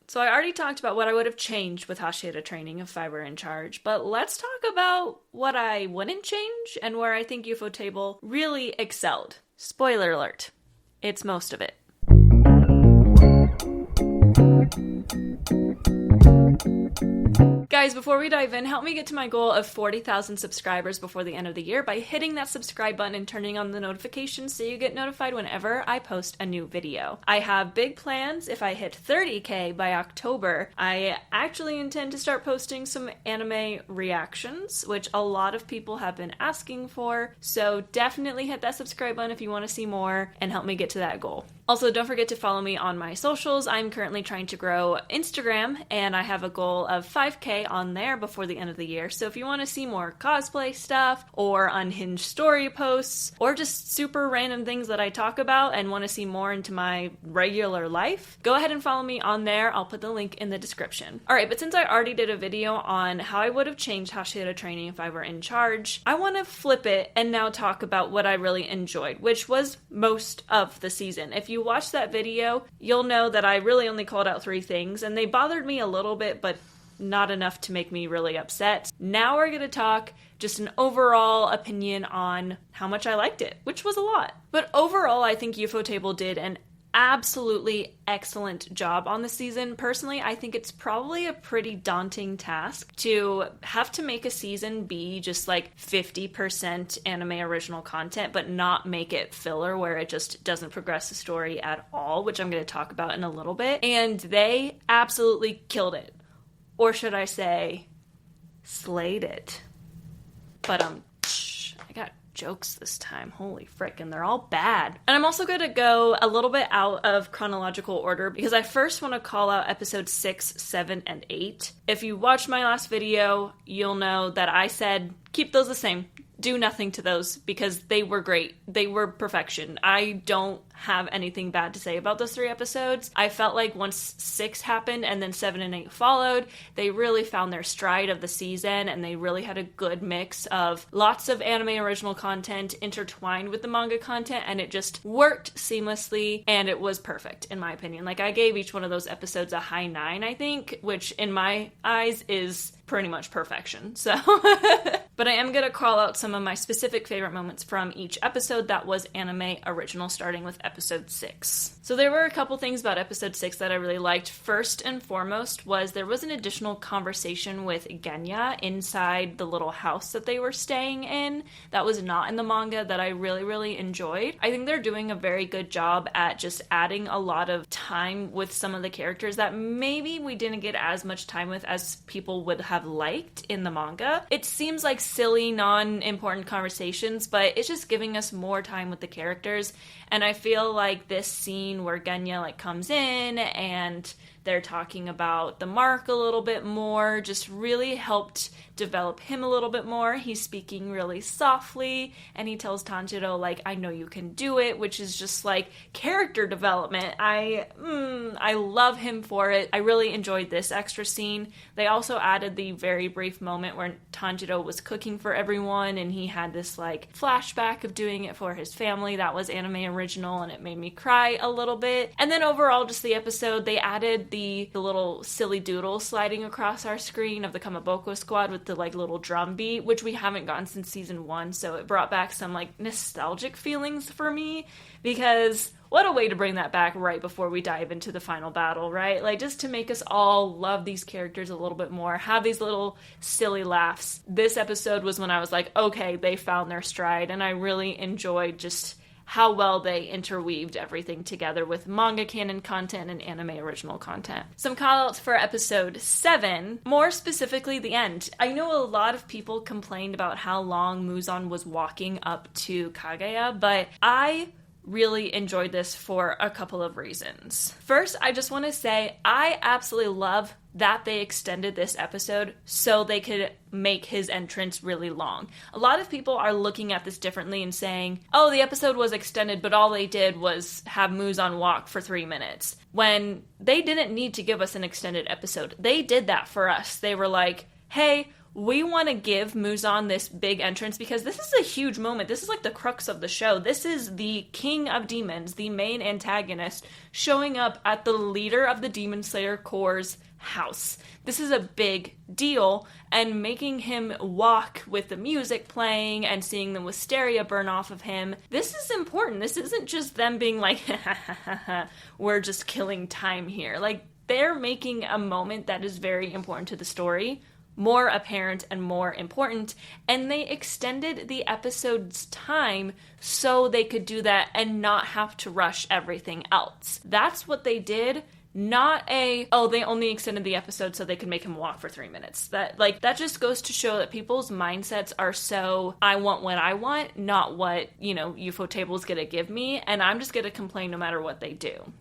So I already talked about what I would have changed with Hashira Training if I were in charge, but let's talk about what I wouldn't change and where I think Ufotable really excelled. Spoiler alert, it's most of it. Guys, before we dive in, help me get to my goal of 40,000 subscribers before the end of the year by hitting that subscribe button and turning on the notifications so you get notified whenever I post a new video. I have big plans. If I hit 30K by October, I actually intend to start posting some anime reactions, which a lot of people have been asking for, so definitely hit that subscribe button if you want to see more and help me get to that goal. Also, don't forget to follow me on my socials. I'm currently trying to grow Instagram, and I have a goal of 5K on there before the end of the year. So if you want to see more cosplay stuff, or unhinged story posts, or just super random things that I talk about and want to see more into my regular life, go ahead and follow me on there. I'll put the link in the description. Alright, but since I already did a video on how I would have changed Hashira Training if I were in charge, I want to flip it and now talk about what I really enjoyed, which was most of the season. If you watch that video, you'll know that I really only called out 3 things, and they bothered me a little bit, but not enough to make me really upset. Now we're going to talk just an overall opinion on how much I liked it, which was a lot. But overall, I think Ufotable did an absolutely excellent job on the season. Personally, I think it's probably a pretty daunting task to have to make a season be just like 50% anime original content, but not make it filler where it just doesn't progress the story at all, which I'm going to talk about in a little bit. And they absolutely killed it. Or should I say, slayed it. But I got jokes this time. Holy frick, and they're all bad. And I'm also going to go a little bit out of chronological order because I first want to call out episodes 6, 7, and 8. If you watched my last video, you'll know that I said keep those the same. Do nothing to those because they were great. They were perfection. I don't have anything bad to say about those 3 episodes. I felt like once 6 happened and then 7 and 8 followed, they really found their stride of the season, and they really had a good mix of lots of anime original content intertwined with the manga content, and it just worked seamlessly, and it was perfect in my opinion. Like, I gave each one of those episodes a high 9, I think, which in my eyes is pretty much perfection. So but I am going to call out some of my specific favorite moments from each episode that was anime original, starting with episode 6. So there were a couple things about episode 6 that I really liked. First and foremost was there was an additional conversation with Genya inside the little house that they were staying in that was not in the manga that I really, really enjoyed. I think they're doing a very good job at just adding a lot of time with some of the characters that maybe we didn't get as much time with as people would have liked in the manga. It seems like silly, non-important conversations, but it's just giving us more time with the characters. And I feel like this scene where Genya comes in and they're talking about the mark a little bit more just really helped develop him a little bit more. He's speaking really softly, and he tells Tanjiro, I know you can do it, which is just character development. I love him for it. I really enjoyed this extra scene. They also added the very brief moment where Tanjiro was cooking for everyone, and he had this flashback of doing it for his family. That was anime original, and it made me cry a little bit. And then overall, just the episode, they added the little silly doodle sliding across our screen of the Kamaboko squad with the little drum beat, which we haven't gotten since season 1, so it brought back some nostalgic feelings for me, because what a way to bring that back right before we dive into the final battle, right? Just to make us all love these characters a little bit more, have these little silly laughs. This episode was when I was like, okay, they found their stride, and I really enjoyed just how well they interweaved everything together with manga canon content and anime original content. Some callouts for episode 7, more specifically the end. I know a lot of people complained about how long Muzan was walking up to Kaguya, but I really enjoyed this for a couple of reasons. First, I just want to say I absolutely love that they extended this episode so they could make his entrance really long. A lot of people are looking at this differently and saying, oh, the episode was extended, but all they did was have Muzan walk for 3 minutes. When they didn't need to give us an extended episode. They did that for us. They were like, hey, we want to give Muzan this big entrance because this is a huge moment. This is like the crux of the show. This is the king of demons, the main antagonist, showing up at the leader of the Demon Slayer Corps' house. This is a big deal, and making him walk with the music playing and seeing the wisteria burn off of him, this is important. This isn't just them being like, we're just killing time here. Like, they're making a moment that is very important to the story more apparent and more important, and they extended the episode's time so they could do that and not have to rush everything else. That's what they did. Not they only extended the episode so they could make him walk for 3 minutes. That just goes to show that people's mindsets are so, I want what I want, not what, UFO Table's gonna give me, and I'm just gonna complain no matter what they do.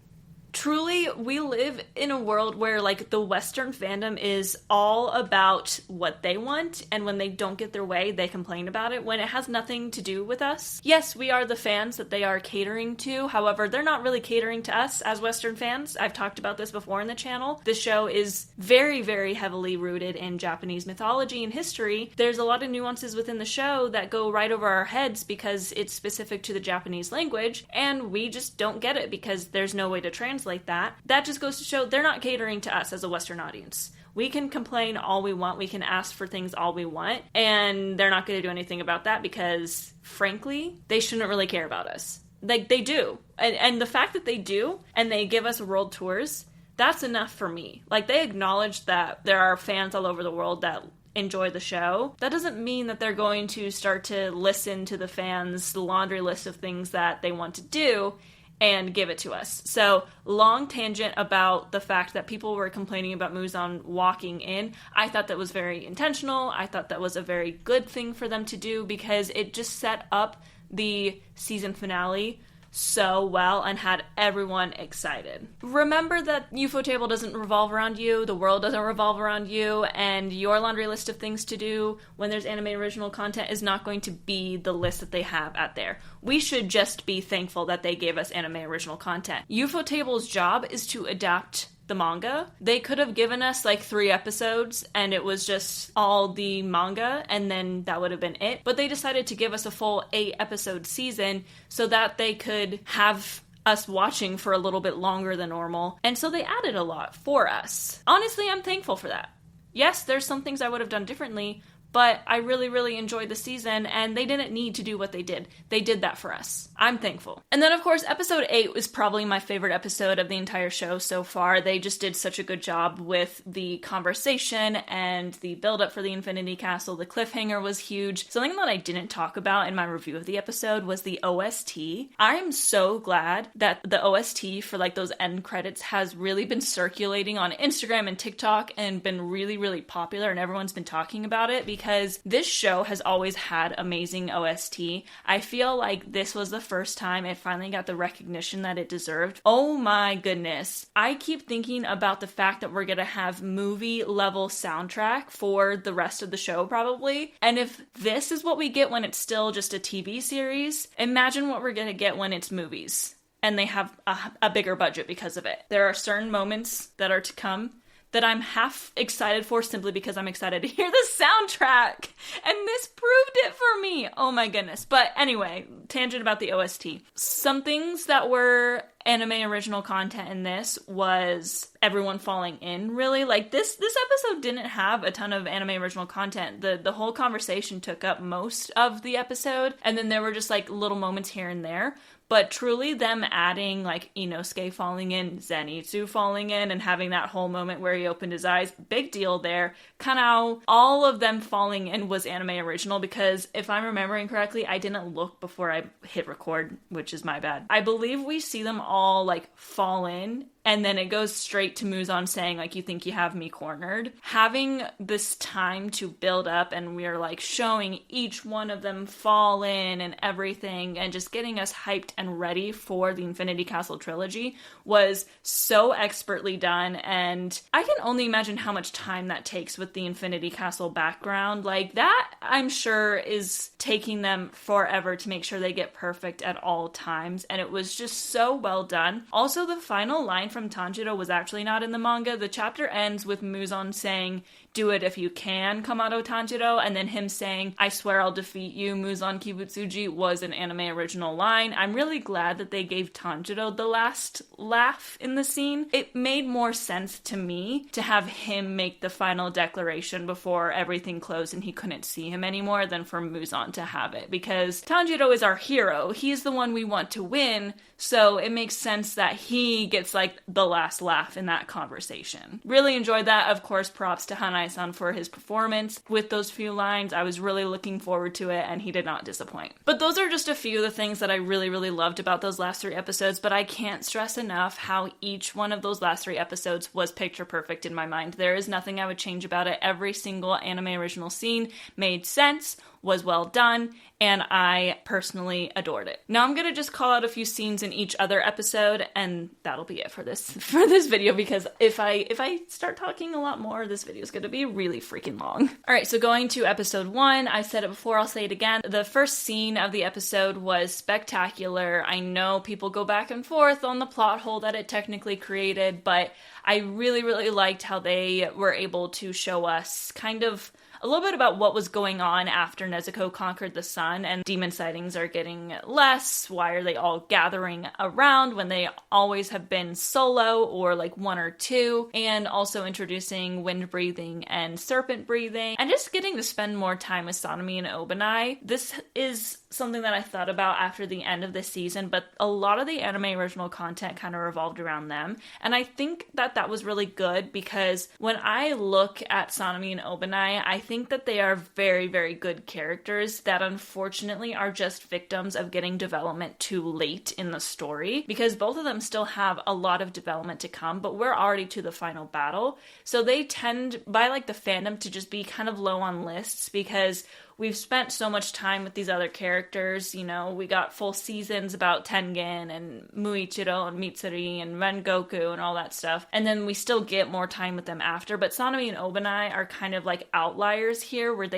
Truly, we live in a world where, like, the Western fandom is all about what they want, and when they don't get their way, they complain about it, when it has nothing to do with us. Yes, we are the fans that they are catering to, however, they're not really catering to us as Western fans. I've talked about this before in the channel. The show is very, very heavily rooted in Japanese mythology and history. There's a lot of nuances within the show that go right over our heads because it's specific to the Japanese language, and we just don't get it because there's no way to translate that. That just goes to show they're not catering to us as a Western audience. We can complain all we want, we can ask for things all we want, and they're not going to do anything about that because, frankly, they shouldn't really care about us. Like, they do. And the fact that they do, and they give us world tours, that's enough for me. Like, they acknowledge that there are fans all over the world that enjoy the show. That doesn't mean that they're going to start to listen to the fans' laundry list of things that they want to do and give it to us. So, long tangent about the fact that people were complaining about Muzan walking in. I thought that was very intentional. I thought that was a very good thing for them to do because it just set up the season finale so well and had everyone excited. Remember that UFO Table doesn't revolve around you, the world doesn't revolve around you, and your laundry list of things to do when there's anime original content is not going to be the list that they have out there. We should just be thankful that they gave us anime original content. UFO Table's job is to adapt the manga. They could have given us like 3 episodes and it was just all the manga and then that would have been it. But they decided to give us a full 8-episode season so that they could have us watching for a little bit longer than normal. And so they added a lot for us. Honestly, I'm thankful for that. Yes, there's some things I would have done differently, but I really, really enjoyed the season, and they didn't need to do what they did. They did that for us. I'm thankful. And then, of course, episode 8 was probably my favorite episode of the entire show so far. They just did such a good job with the conversation and the build-up for the Infinity Castle. The cliffhanger was huge. Something that I didn't talk about in my review of the episode was the OST. I'm so glad that the OST for, like, those end credits has really been circulating on Instagram and TikTok and been really, really popular, and everyone's been talking about it because this show has always had amazing OST. I feel like this was the first time it finally got the recognition that it deserved. Oh my goodness. I keep thinking about the fact that we're gonna have movie level soundtrack for the rest of the show probably. And if this is what we get when it's still just a TV series, imagine what we're gonna get when it's movies. And they have a bigger budget because of it. There are certain moments that are to come that I'm half excited for simply because I'm excited to hear the soundtrack. And this proved it for me. Oh my goodness. But anyway, tangent about the OST. Some things that were anime original content in this was everyone falling in, really. Like, this episode didn't have a ton of anime original content. The whole conversation took up most of the episode, and then there were just, like, little moments here and there. But truly them adding, like, Inosuke falling in, Zenitsu falling in, and having that whole moment where he opened his eyes, big deal there. Kanao, all of them falling in was anime original because, if I'm remembering correctly, I didn't look before I hit record, which is my bad. I believe we see them all, like, fall in, and then it goes straight to Muzan saying, like, you think you have me cornered. Having this time to build up and we're, like, showing each one of them fall in and everything and just getting us hyped and ready for the Infinity Castle trilogy was so expertly done. And I can only imagine how much time that takes with the Infinity Castle background. Like, that, I'm sure, is taking them forever to make sure they get perfect at all times. And it was just so well done. Also, the final line from Tanjiro was actually not in the manga. The chapter ends with Muzan saying, "Do it if you can, Kamado Tanjiro," and then him saying, "I swear I'll defeat you, Muzan Kibutsuji," was an anime original line. I'm really glad that they gave Tanjiro the last laugh in the scene. It made more sense to me to have him make the final declaration before everything closed and he couldn't see him anymore than for Muzan to have it, because Tanjiro is our hero. He's the one we want to win, so it makes sense that he gets like the last laugh in that conversation. Really enjoyed that. Of course, props to Hanai-san for his performance with those few lines. I was really looking forward to it and he did not disappoint. But those are just a few of the things that I really, really loved about those last 3 episodes, but I can't stress enough how each one of those last 3 episodes was picture perfect in my mind. There is nothing I would change about it. Every single anime original scene made sense, was well done, and I personally adored it. Now I'm gonna just call out a few scenes in each other episode, and that'll be it for this video, because if I start talking a lot more, this video is gonna be really freaking long. Alright, so going to episode 1, I said it before, I'll say it again. The first scene of the episode was spectacular. I know people go back and forth on the plot hole that it technically created, but I really, really liked how they were able to show us kind of a little bit about what was going on after Nezuko conquered the sun, and demon sightings are getting less. Why are they all gathering around when they always have been solo or like 1 or 2? And also introducing wind breathing and serpent breathing, and just getting to spend more time with Sanemi and Obanai. This is something that I thought about after the end of the season, but a lot of the anime original content kind of revolved around them. And I think that that was really good, because when I look at Sanemi and Obanai, I think that they are very, very good characters that unfortunately are just victims of getting development too late in the story, because both of them still have a lot of development to come, but we're already to the final battle. So they tend, by like the fandom, to just be kind of low on lists, because we've spent so much time with these other characters. You know, we got full seasons about Tengen and Muichiro and Mitsuri and Rengoku and all that stuff. And then we still get more time with them after. But Sanemi and Obanai are kind of like outliers here, where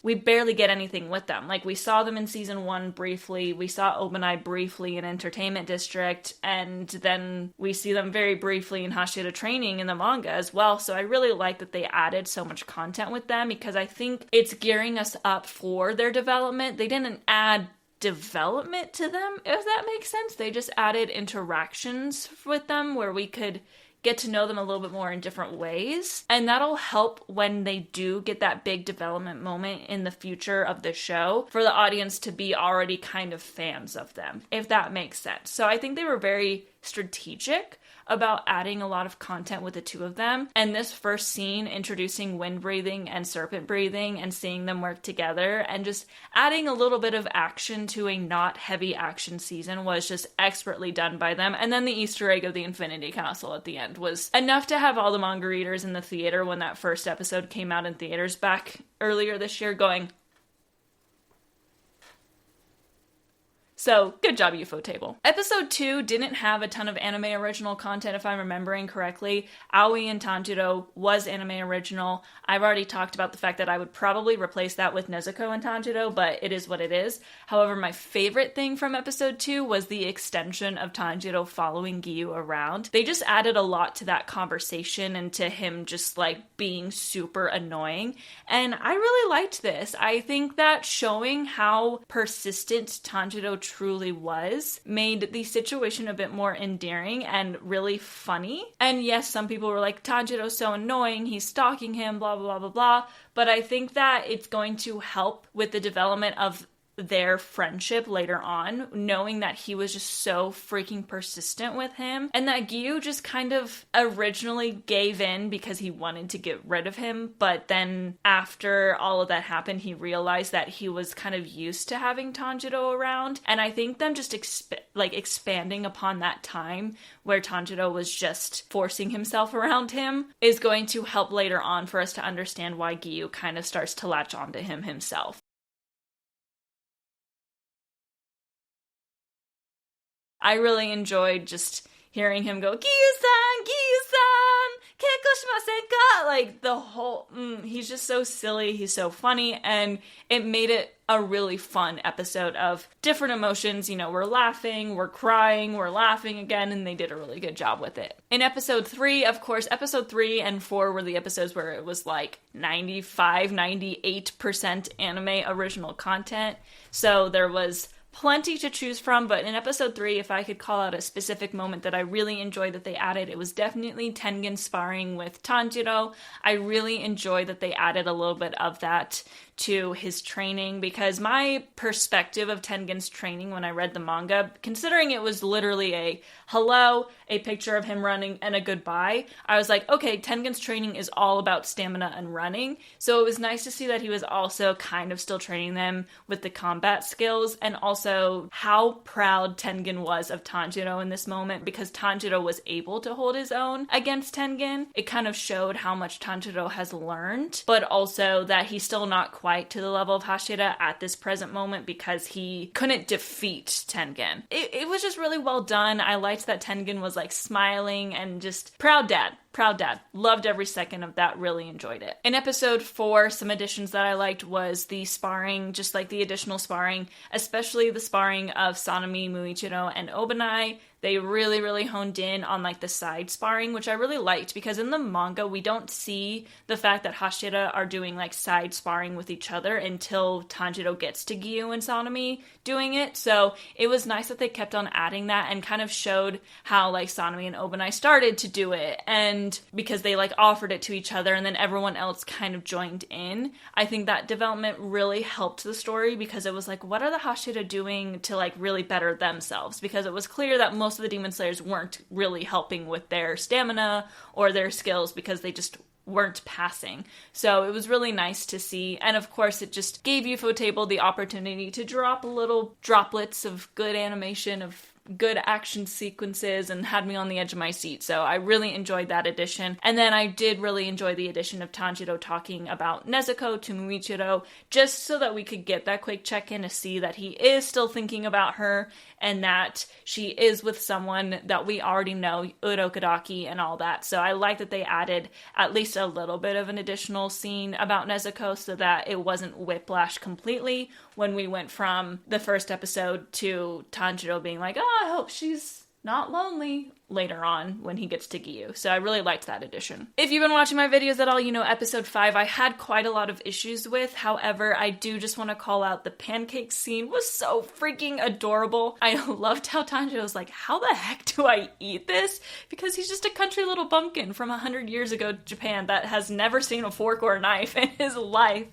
we barely get anything with them. Like, we saw them in season 1 briefly. We saw Obanai briefly in Entertainment District. And then we see them very briefly in Hashira Training in the manga as well. So I really like that they added so much content with them, because I think it's gearing us up for their development. They didn't add development to them, if that makes sense. They just added interactions with them where we could get to know them a little bit more in different ways. And that'll help when they do get that big development moment in the future of the show, for the audience to be already kind of fans of them, if that makes sense. So I think they were very strategic about adding a lot of content with the two of them. And this first scene, introducing wind breathing and serpent breathing and seeing them work together and just adding a little bit of action to a not heavy action season, was just expertly done by them. And then the Easter egg of the Infinity Castle at the end was enough to have all the manga readers in the theater when that first episode came out in theaters back earlier this year going, so, good job, UFO Table. Episode 2 didn't have a ton of anime original content, if I'm remembering correctly. Aoi and Tanjiro was anime original. I've already talked about the fact that I would probably replace that with Nezuko and Tanjiro, but it is what it is. However, my favorite thing from episode 2 was the extension of Tanjiro following Giyu around. They just added a lot to that conversation and to him just like being super annoying. And I really liked this. I think that showing how persistent Tanjiro truly was made the situation a bit more endearing and really funny. And yes, some people were like, Tanjiro's so annoying, he's stalking him, blah, blah, blah, blah, blah. But I think that it's going to help with the development of their friendship later on, knowing that he was just so freaking persistent with him, and that Giyu just kind of originally gave in because he wanted to get rid of him, but then after all of that happened, he realized that he was kind of used to having Tanjiro around. And I think them just expanding upon that time where Tanjiro was just forcing himself around him is going to help later on for us to understand why Giyu kind of starts to latch onto him himself. I really enjoyed just hearing him go, Giyu-san, Giyu-san, Senka! Like, the whole, he's just so silly, he's so funny, and it made it a really fun episode of different emotions. You know, we're laughing, we're crying, we're laughing again, and they did a really good job with it. In episode 3, of course, episode 3 and 4 were the episodes where it was like 98% anime original content, so there was plenty to choose from. But in episode 3, if I could call out a specific moment that I really enjoyed that they added, it was definitely Tengen sparring with Tanjiro. I really enjoyed that they added a little bit of that to his training, because my perspective of Tengen's training when I read the manga, considering it was literally a hello, a picture of him running, and a goodbye, I was like, okay, Tengen's training is all about stamina and running. So it was nice to see that he was also kind of still training them with the combat skills, and also how proud Tengen was of Tanjiro in this moment, because Tanjiro was able to hold his own against Tengen. It kind of showed how much Tanjiro has learned, but also that he's still not quite to the level of Hashira at this present moment, because he couldn't defeat Tengen. It was just really well done. I liked that Tengen was like smiling and just proud dad. Loved every second of that, really enjoyed it. In episode 4, some additions that I liked was the sparring, just like the additional sparring, especially the sparring of Sanemi, Muichiro, and Obanai. They really, really honed in on like the side sparring, which I really liked, because in the manga, we don't see the fact that Hashira are doing like side sparring with each other until Tanjiro gets to Gyu and Sanemi doing it. So it was nice that they kept on adding that and kind of showed how like Sanemi and Obanai started to do it, and because they like offered it to each other and then everyone else kind of joined in. I think that development really helped the story, because it was like, what are the Hashira doing to like really better themselves? Because it was clear that most of the Demon Slayers weren't really helping with their stamina or their skills, because they just weren't passing. So it was really nice to see. And of course, it just gave Ufotable the opportunity to drop little droplets of good animation, of good action sequences, and had me on the edge of my seat. So I really enjoyed that addition. And then I did really enjoy the addition of Tanjiro talking about Nezuko to Muichiro, just so that we could get that quick check-in to see that he is still thinking about her and that she is with someone that we already know, Urokodaki and all that. So I like that they added at least a little bit of an additional scene about Nezuko, so that it wasn't whiplash completely when we went from the first episode to Tanjiro being like, oh, I hope she's not lonely later on when he gets to Gyu. So I really liked that addition. If you've been watching my videos at all, you know episode 5 I had quite a lot of issues with. However, I do just want to call out the pancake scene was so freaking adorable. I loved how Tanjiro was like, how the heck do I eat this? Because he's just a country little bumpkin from 100 years ago Japan that has never seen a fork or a knife in his life.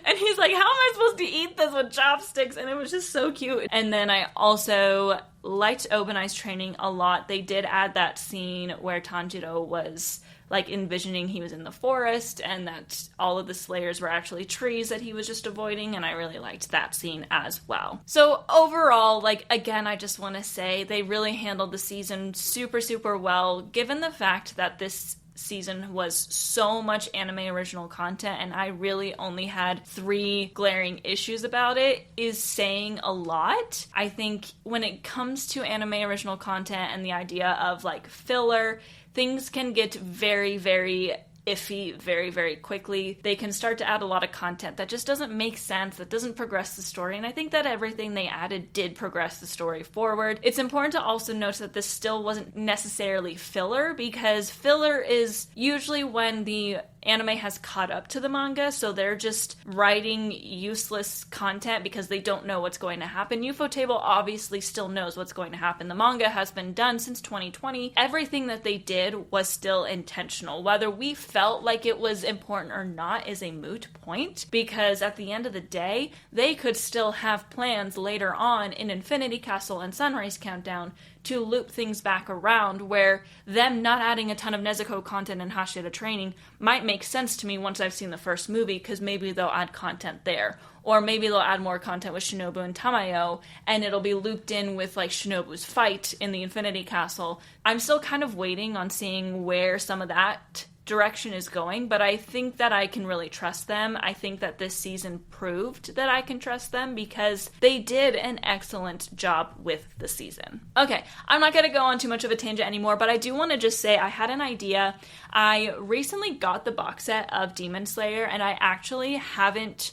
And he's like, how am I supposed to eat this with chopsticks? And it was just so cute. And then I also liked Obanai's training a lot. They did add that scene where Tanjiro was like envisioning he was in the forest and that all of the slayers were actually trees that he was just avoiding, and I really liked that scene as well. So overall, like, again, I just want to say they really handled the season super, super well, given the fact that this season was so much anime original content and I really only had 3 glaring issues about it, is saying a lot. I think when it comes to anime original content and the idea of like filler, things can get very, very iffy very, very quickly. They can start to add a lot of content that just doesn't make sense, that doesn't progress the story, and I think that everything they added did progress the story forward. It's important to also note that this still wasn't necessarily filler, because filler is usually when the anime has caught up to the manga, so they're just writing useless content because they don't know what's going to happen. Ufotable obviously still knows what's going to happen. The manga has been done since 2020. Everything that they did was still intentional. Whether we felt like it was important or not is a moot point, because at the end of the day, they could still have plans later on in Infinity Castle and Sunrise Countdown to loop things back around, where them not adding a ton of Nezuko content in Hashira Training might make sense to me once I've seen the first movie, because maybe they'll add content there. Or maybe they'll add more content with Shinobu and Tamayo, and it'll be looped in with like Shinobu's fight in the Infinity Castle. I'm still kind of waiting on seeing where some of that direction is going, but I think that I can really trust them. I think that this season proved that I can trust them because they did an excellent job with the season. Okay, I'm not going to go on too much of a tangent anymore, but I do want to just say I had an idea. I recently got the box set of Demon Slayer, and I actually haven't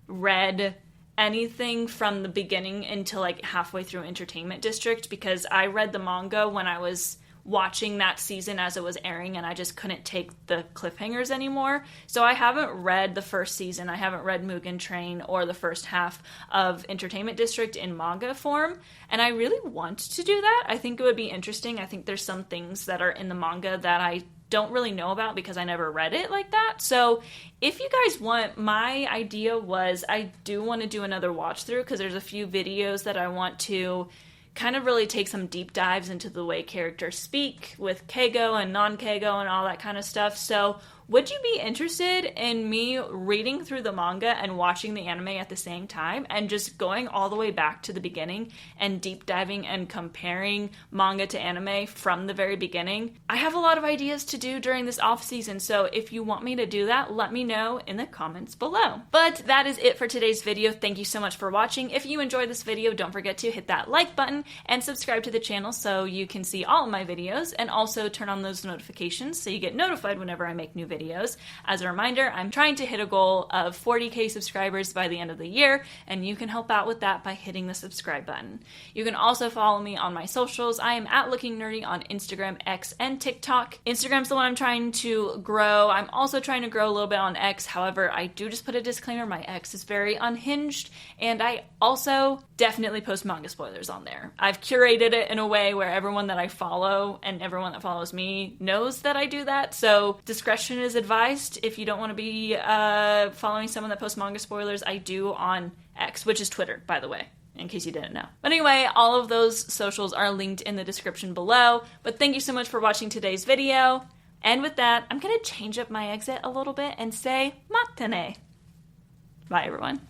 read anything from the beginning until like halfway through Entertainment District, because I read the manga when I was watching that season as it was airing, and I just couldn't take the cliffhangers anymore. So I haven't read the first season. I haven't read Mugen Train or the first half of Entertainment District in manga form, and I really want to do that. I think it would be interesting. I think there's some things that are in the manga that I don't really know about because I never read it like that. So if you guys want, my idea was I do want to do another watch through because there's a few videos that I want to kind of really take some deep dives into the way characters speak with Keigo and non-Keigo and all that kind of stuff. So would you be interested in me reading through the manga and watching the anime at the same time and just going all the way back to the beginning and deep diving and comparing manga to anime from the very beginning? I have a lot of ideas to do during this off season, so if you want me to do that, let me know in the comments below. But that is it for today's video. Thank you so much for watching. If you enjoyed this video, don't forget to hit that like button and subscribe to the channel so you can see all of my videos, and also turn on those notifications so you get notified whenever I make new videos. As a reminder, I'm trying to hit a goal of 40k subscribers by the end of the year, and you can help out with that by hitting the subscribe button. You can also follow me on my socials. I am at Looking Nerdy on Instagram, X, and TikTok. Instagram's the one I'm trying to grow. I'm also trying to grow a little bit on X. However, I do just put a disclaimer, my X is very unhinged, and I also definitely post manga spoilers on there. I've curated it in a way where everyone that I follow and everyone that follows me knows that I do that, so discretion is advised. If you don't want to be following someone that posts manga spoilers, I do on X, which is Twitter, by the way, in case you didn't know. But anyway, all of those socials are linked in the description below. But thank you so much for watching today's video. And with that, I'm going to change up my exit a little bit and say matane. Bye, everyone.